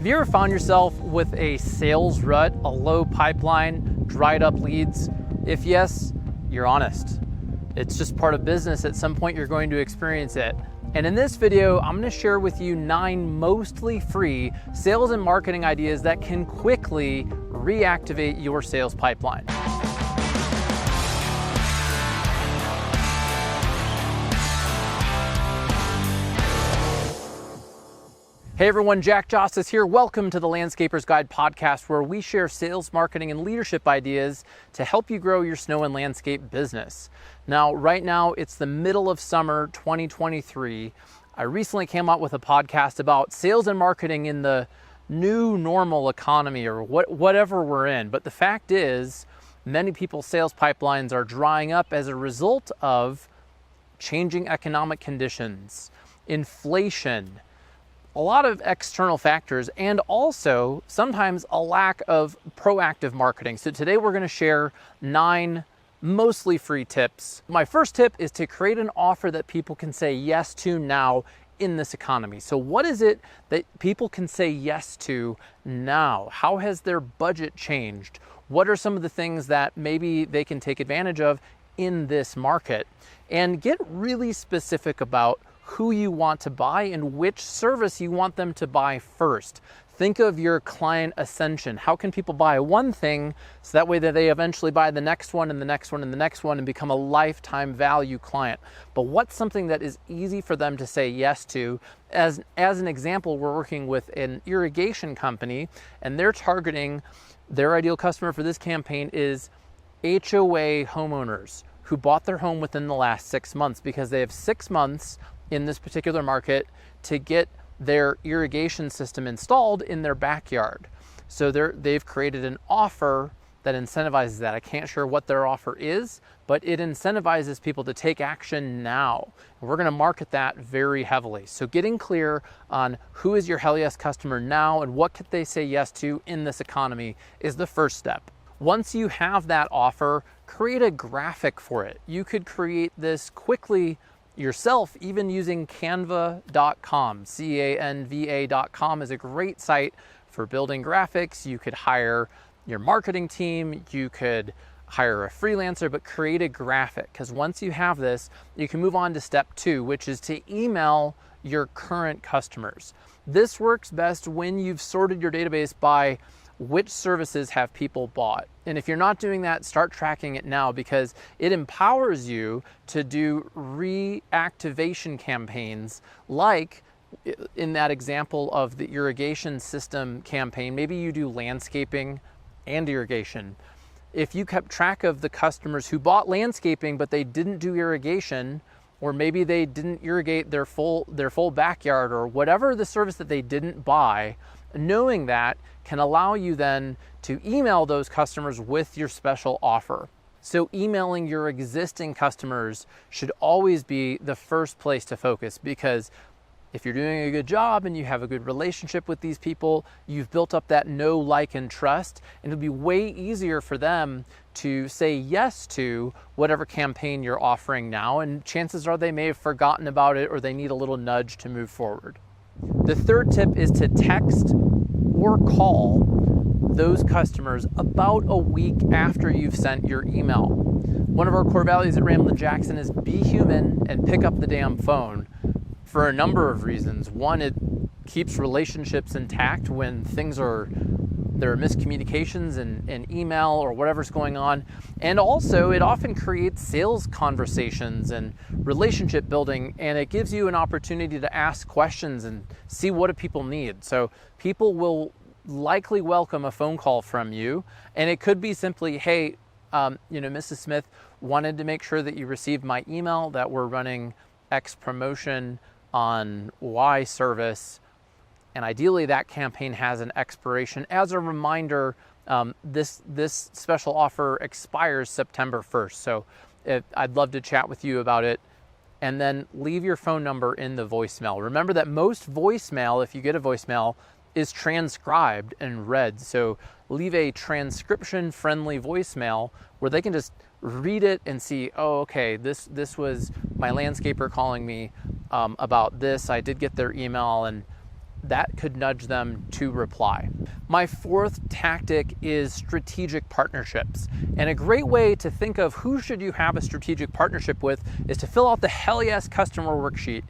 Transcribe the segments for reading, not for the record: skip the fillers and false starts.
you ever found yourself with a sales rut, a low pipeline, dried up leads? If yes, you're honest. It's just part of business. At some point, you're going to experience it. And in this video, I'm going to share with you 9 mostly free sales and marketing ideas that can quickly reactivate your sales pipeline. Hey everyone, Jostes here. Welcome to the Landscaper's Guide podcast, where we share sales, marketing, and leadership ideas to help you grow your snow and landscape business. Now, right now, it's the middle of summer 2023. I recently came out with a podcast about sales and marketing in the new normal economy, or whatever we're in. But the fact is, many people's sales pipelines are drying up as a result of changing economic conditions, inflation, a lot of external factors, and also sometimes a lack of proactive marketing. So today we're going to share 9 mostly free tips. My first tip is to create an offer that people can say yes to now in this economy. So what is it that people can say yes to now? How has their budget changed? What are some of the things that maybe they can take advantage of in this market? And get really specific about who you want to buy and which service you want them to buy first. Think of your client ascension. How can people buy one thing so that way that they eventually buy the next one and the next one and the next one and become a lifetime value client? But what's something that is easy for them to say yes to? As an example, we're working with an irrigation company, and they're targeting, their ideal customer for this campaign is HOA homeowners who bought their home within the last 6 months, because they have 6 months in this particular market to get their irrigation system installed in their backyard. So they've created an offer that incentivizes that. I can't share what their offer is, but it incentivizes people to take action now. And we're going to market that very heavily. So getting clear on who is your hell yes customer now and what could they say yes to in this economy is the first step. Once you have that offer, create a graphic for it. You could create this quickly yourself, even using canva.com. canva.com is a great site for building graphics. You could hire your marketing team, you could hire a freelancer, but create a graphic, because once you have this, you can move on to step 2, which is to email your current customers. This works best when you've sorted your database by which services have people bought. And if you're not doing that, start tracking it now, because it empowers you to do reactivation campaigns, like in that example of the irrigation system campaign. Maybe you do landscaping and irrigation. If you kept track of the customers who bought landscaping but they didn't do irrigation, or maybe they didn't irrigate their full backyard, or whatever the service that they didn't buy, knowing that can allow you then to email those customers with your special offer. So emailing your existing customers should always be the first place to focus, because if you're doing a good job and you have a good relationship with these people, you've built up that know, like, and trust, and it'll be way easier for them to say yes to whatever campaign you're offering now, and chances are they may have forgotten about it or they need a little nudge to move forward. The third tip is to text or call those customers about a week after you've sent your email. One of our core values at Ramblin Jackson is be human and pick up the damn phone, for a number of reasons. One, it keeps relationships intact when there are miscommunications in email or whatever's going on. And also, it often creates sales conversations and relationship building, and it gives you an opportunity to ask questions and see what do people need. So people will likely welcome a phone call from you, and it could be simply, hey, Mrs. Smith, wanted to make sure that you received my email that we're running X promotion on Y service, and ideally that campaign has an expiration. As a reminder, this special offer expires September 1st, so I'd love to chat with you about it. And then leave your phone number in the voicemail. Remember that most voicemail, if you get a voicemail, is transcribed and read. So leave a transcription-friendly voicemail where they can just read it and see, oh, okay, this was my landscaper calling me about this. I did get their email, and that could nudge them to reply. My fourth tactic is strategic partnerships. And a great way to think of who should you have a strategic partnership with is to fill out the Hell Yes customer worksheet.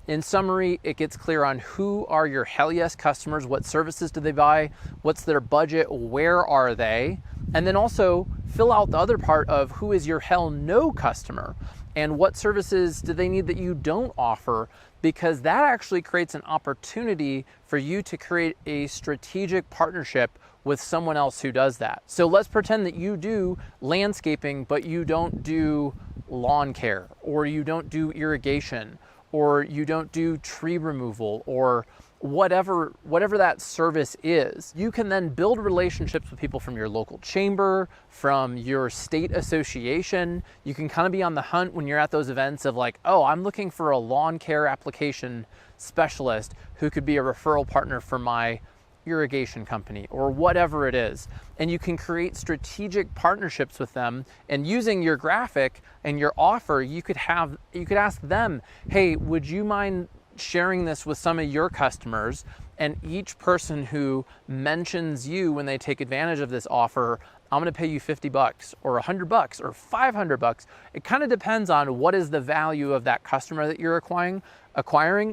In summary, it gets clear on who are your Hell Yes customers, what services do they buy, what's their budget, where are they, and then also fill out the other part of who is your Hell No customer and what services do they need that you don't offer, because that actually creates an opportunity for you to create a strategic partnership with someone else who does that. So let's pretend that you do landscaping, but you don't do lawn care, or you don't do irrigation, or you don't do tree removal, or whatever that service is. You can then build relationships with people from your local chamber, from your state association. You can kind of be on the hunt when you're at those events of like, oh, I'm looking for a lawn care application specialist who could be a referral partner for my irrigation company, or whatever it is. And you can create strategic partnerships with them, and using your graphic and your offer, you could ask them, hey, would you mind sharing this with some of your customers? And each person who mentions you when they take advantage of this offer, I'm going to pay you $50 or $100 or $500. It kind of depends on what is the value of that customer that you're acquiring.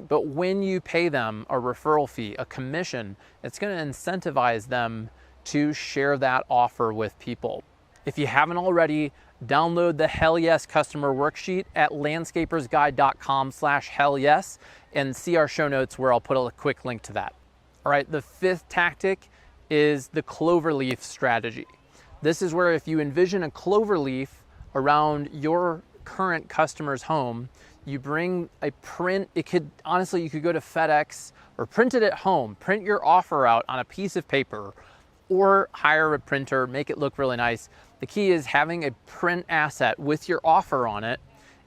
But when you pay them a referral fee, a commission, it's going to incentivize them to share that offer with people. If you haven't already, download the Hell Yes customer worksheet at landscapersguide.com/hellyes and see our show notes where I'll put a quick link to that. All right, the fifth tactic is the clover leaf strategy. This is where if you envision a clover leaf around your current customer's home, you bring a print. You could go to FedEx or print it at home, print your offer out on a piece of paper, or hire a printer, make it look really nice. The key is having a print asset with your offer on it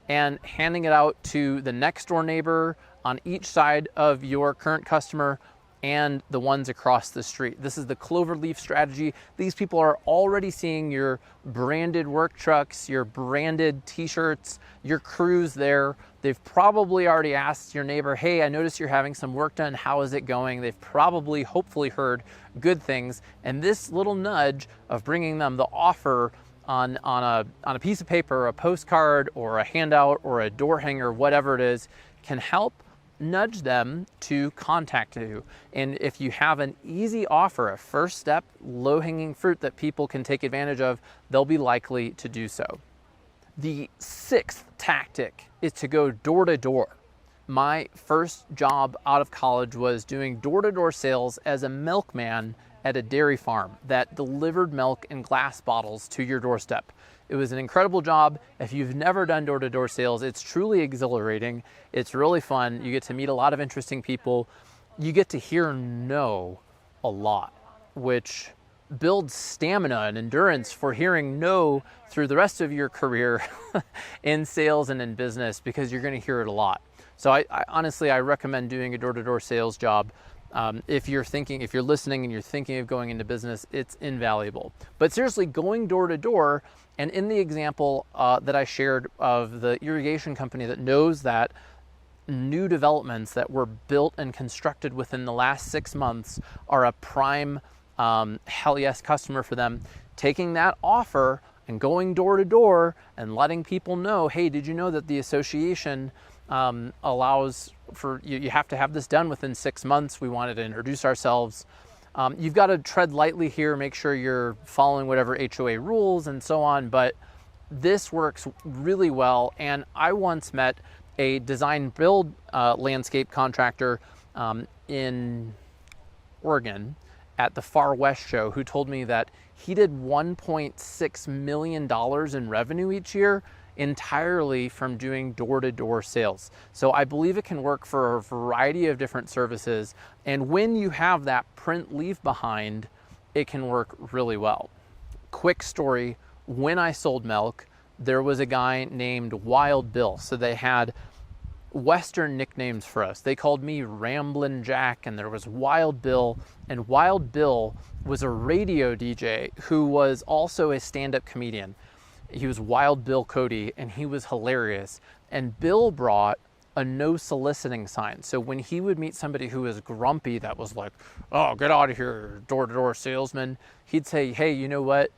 and handing it out to the next door neighbor on each side of your current customer and the ones across the street. This is the clover leaf strategy. These people are already seeing your branded work trucks, your branded t-shirts, your crews there. They've probably already asked your neighbor, hey, I noticed you're having some work done. How is it going? They've probably, hopefully heard good things. And this little nudge of bringing them the offer on a piece of paper, a postcard or a handout or a door hanger, whatever it is, can help nudge them to contact you. And if you have an easy offer, a first step, low-hanging fruit that people can take advantage of, they'll be likely to do so. The sixth tactic is to go door to door. My first job out of college was doing door-to-door sales as a milkman at a dairy farm that delivered milk in glass bottles to your doorstep. It was an incredible job. If you've never done door-to-door sales, it's truly exhilarating. It's really fun. You get to meet a lot of interesting people. You get to hear no a lot, which builds stamina and endurance for hearing no through the rest of your career in sales and in business, because you're going to hear it a lot. So I honestly recommend doing a door-to-door sales job. If you're listening and you're thinking of going into business, it's invaluable. But seriously, going door to door, and in the example that I shared of the irrigation company that knows that new developments that were built and constructed within the last 6 months are a prime Hell Yes customer for them, taking that offer and going door to door and letting people know, hey, did you know that the association allows for you have to have this done within 6 months. We wanted to introduce ourselves. You've got to tread lightly here, make sure you're following whatever HOA rules and so on, but this works really well. And I once met a design build landscape contractor in Oregon at the Far West show who told me that he did $1.6 million in revenue each year entirely from doing door-to-door sales. So I believe it can work for a variety of different services. And when you have that print leaf behind, it can work really well. Quick story, when I sold milk, there was a guy named Wild Bill. So they had Western nicknames for us. They called me Ramblin Jack, and there was Wild Bill. And Wild Bill was a radio DJ who was also a stand-up comedian. He was Wild Bill Cody, and he was hilarious. And Bill brought a no soliciting sign. So when he would meet somebody who was grumpy, that was like, oh, get out of here, door-to-door salesman, he'd say, hey, you know what?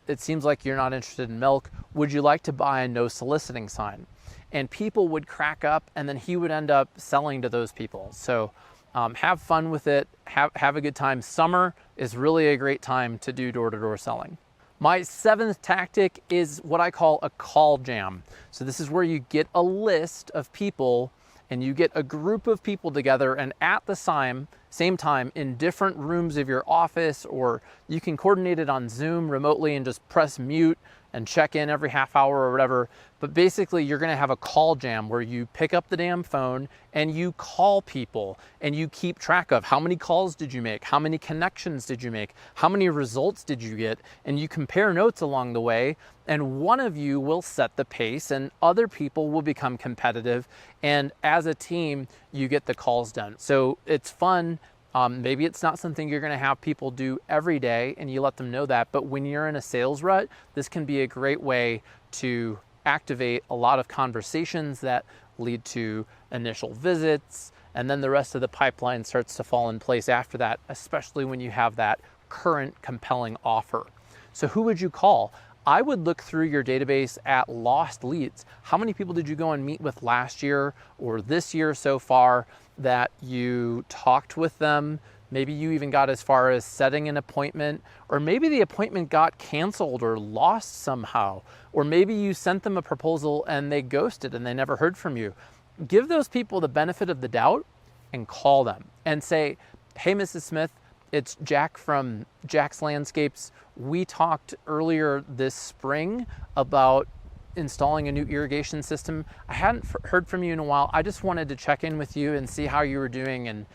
It seems like you're not interested in milk. Would you like to buy a no soliciting sign? And people would crack up, and then he would end up selling to those people. So have fun with it, have a good time. Summer is really a great time to do door-to-door selling. My seventh tactic is what I call a call jam. So this is where you get a list of people and you get a group of people together, and at the same time in different rooms of your office, or you can coordinate it on Zoom remotely and just press mute and check in every half hour or whatever. But basically you're gonna have a call jam where you pick up the damn phone and you call people and you keep track of how many calls did you make, how many connections did you make, how many results did you get, and you compare notes along the way, and one of you will set the pace and other people will become competitive, and as a team you get the calls done. So it's fun. Maybe it's not something you're going to have people do every day and you let them know that, but when you're in a sales rut, this can be a great way to activate a lot of conversations that lead to initial visits, and then the rest of the pipeline starts to fall in place after that, especially when you have that current compelling offer. So who would you call? I would look through your database at lost leads. How many people did you go and meet with last year or this year so far that you talked with them? Maybe you even got as far as setting an appointment, or maybe the appointment got canceled or lost somehow, or maybe you sent them a proposal and they ghosted and they never heard from you. Give those people the benefit of the doubt and call them and say, hey, Mrs. Smith, it's Jack from Jack's Landscapes. We talked earlier this spring about installing a new irrigation system. I hadn't heard from you in a while. I just wanted to check in with you and see how you were doing, and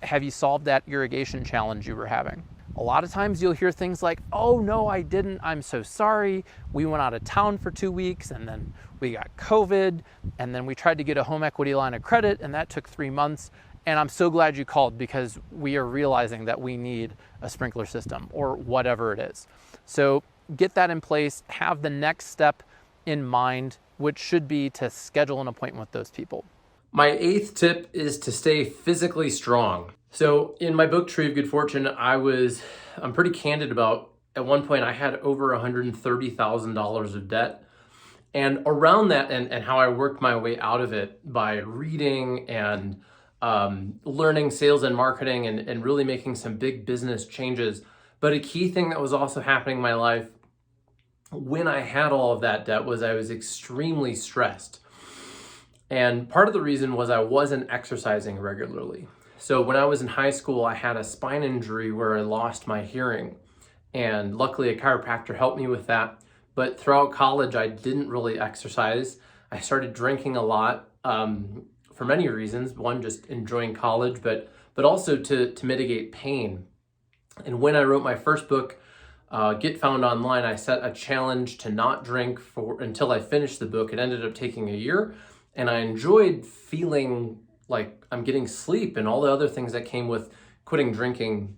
have you solved that irrigation challenge you were having? A lot of times you'll hear things like, oh no, I didn't, I'm so sorry. We went out of town for 2 weeks and then we got COVID, and then we tried to get a home equity line of credit and that took 3 months. And I'm so glad you called because we are realizing that we need a sprinkler system or whatever it is. So get that in place, have the next step in mind, which should be to schedule an appointment with those people. My eighth tip is to stay physically strong. So in my book, Tree of Good Fortune, I'm pretty candid about, at one point I had over $130,000 of debt. And around that, and how I worked my way out of it by reading and learning sales and marketing and really making some big business changes. But a key thing that was also happening in my life when I had all of that debt was I was extremely stressed. And part of the reason was I wasn't exercising regularly. So when I was in high school, I had a spine injury where I lost my hearing. And luckily a chiropractor helped me with that. But throughout college, I didn't really exercise. I started drinking a lot for many reasons. One, just enjoying college, but also to mitigate pain. And when I wrote my first book, Get Found Online, I set a challenge to not drink until I finished the book. It ended up taking a year, and I enjoyed feeling like I'm getting sleep and all the other things that came with quitting drinking.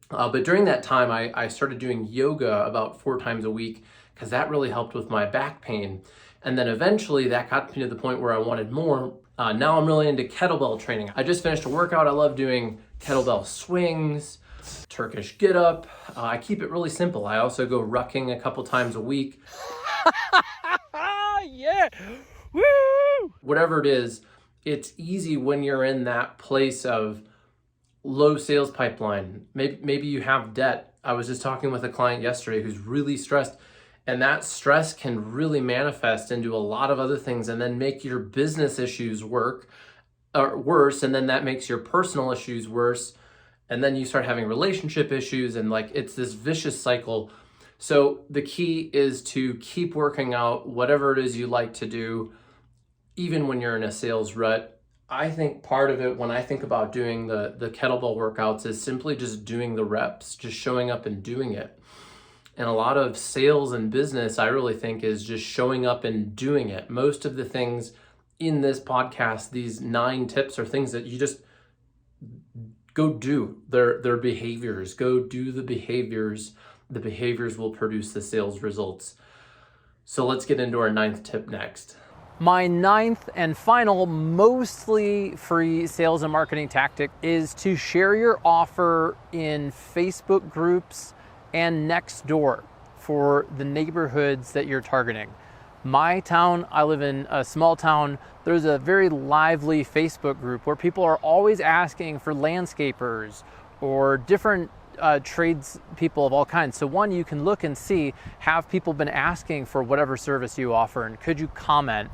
But during that time, I started doing yoga about 4 times a week because that really helped with my back pain. And then eventually that got me to the point where I wanted more. Now I'm really into kettlebell training. I just finished a workout. I love doing kettlebell swings, Turkish get up. I keep it really simple. I also go rucking a couple times a week. Yeah, woo! Whatever it is, it's easy when you're in that place of low sales pipeline. Maybe you have debt. I was just talking with a client yesterday who's really stressed, and that stress can really manifest into a lot of other things and then make your business issues worse, and then that makes your personal issues worse, and then you start having relationship issues, and it's this vicious cycle. So the key is to keep working out whatever it is you like to do, even when you're in a sales rut. I think part of it, when I think about doing the kettlebell workouts, is simply just doing the reps, just showing up and doing it. And a lot of sales and business, I really think, is just showing up and doing it. Most of the things in this podcast, these 9 tips, are things that you just go do. They're behaviors. Go do the behaviors. The behaviors will produce the sales results. So let's get into our 9th tip next. My ninth and final, mostly free sales and marketing tactic is to share your offer in Facebook groups and next door for the neighborhoods that you're targeting. My town, I live in a small town, there's a very lively Facebook group where people are always asking for landscapers or different trades people of all kinds. So one, you can look and see, have people been asking for whatever service you offer, and could you comment?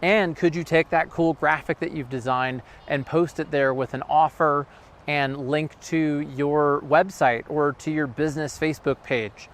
And could you take that cool graphic that you've designed and post it there with an offer and link to your website or to your business Facebook page?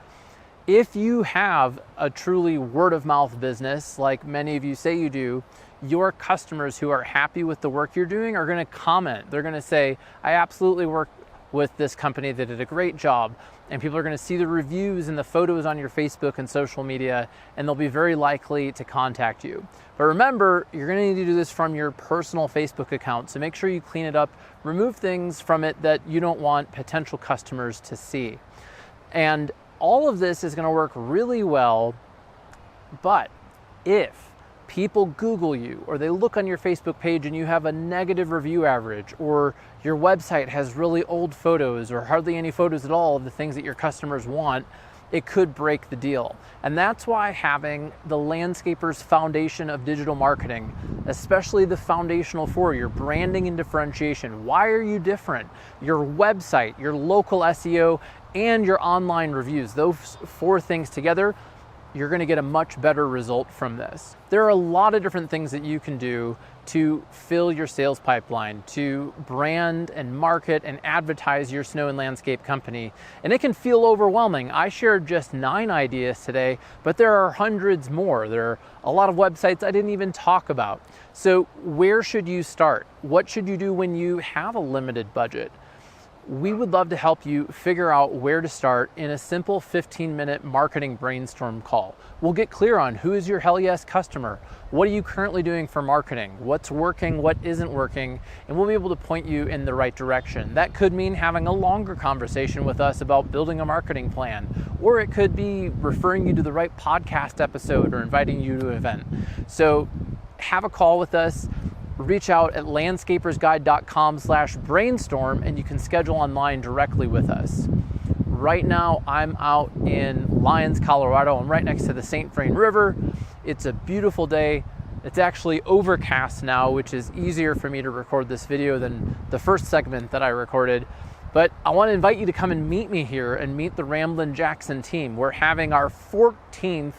If you have a truly word of mouth business, like many of you say you do, your customers who are happy with the work you're doing are going to comment. They're going to say, I absolutely work with this company that did a great job. And people are going to see the reviews and the photos on your Facebook and social media, and they'll be very likely to contact you. But remember, you're going to need to do this from your personal Facebook account. So make sure you clean it up, remove things from it that you don't want potential customers to see. And all of this is going to work really well, but if people Google you or they look on your Facebook page and you have a negative review average, or your website has really old photos or hardly any photos at all of the things that your customers want, it could break the deal. And that's why having the Landscaper's Foundation of Digital Marketing, especially the foundational four, your branding and differentiation. Why are you different? Your website, your local SEO, and your online reviews. Those four things together, you're going to get a much better result from this. There are a lot of different things that you can do to fill your sales pipeline, to brand and market and advertise your snow and landscape company. And it can feel overwhelming. I shared just 9 ideas today, but there are hundreds more. There are a lot of websites I didn't even talk about. So where should you start? What should you do when you have a limited budget? We would love to help you figure out where to start in a simple 15-minute marketing brainstorm call. We'll get clear on who is your hell yes customer, what are you currently doing for marketing, what's working, what isn't working, and we'll be able to point you in the right direction. That could mean having a longer conversation with us about building a marketing plan, or it could be referring you to the right podcast episode or inviting you to an event. So have a call with us. Reach out at landscapersguide.com/brainstorm and you can schedule online directly with us. Right now, I'm out in Lyons, Colorado. I'm right next to the St. Vrain River. It's a beautiful day. It's actually overcast now, which is easier for me to record this video than the first segment that I recorded. But I want to invite you to come and meet me here and meet the Ramblin Jackson team. We're having our 14th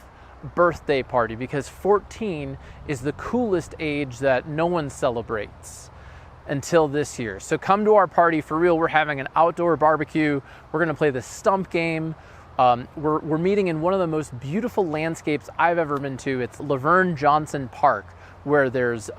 birthday party because 14 is the coolest age that no one celebrates until this year. So come to our party for real. We're having an outdoor barbecue. We're going to play the stump game. We're meeting in one of the most beautiful landscapes I've ever been to. It's Laverne Johnson Park, where there's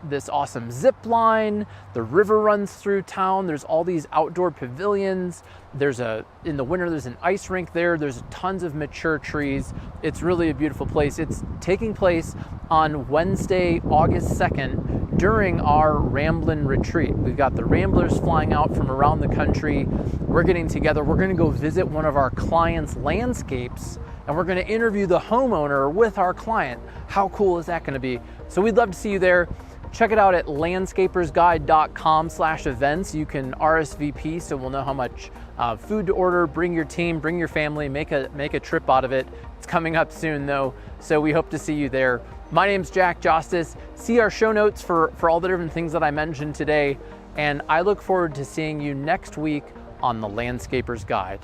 this awesome zip line, the river runs through town, there's all these outdoor pavilions, in the winter there's an ice rink there, there's tons of mature trees. It's really a beautiful place. It's taking place on Wednesday, August 2nd during our Ramblin retreat. We've got the Ramblers flying out from around the country. We're getting together, we're gonna go visit one of our clients' landscapes, and we're going to interview the homeowner with our client. How cool is that going to be? So we'd love to see you there. Check it out at landscapersguide.com/events. You can RSVP so we'll know how much food to order. Bring your team, bring your family, make a trip out of it. It's coming up soon though, so we hope to see you there. My name's Jack Jostes. See our show notes for all the different things that I mentioned today, and I look forward to seeing you next week on the Landscaper's Guide.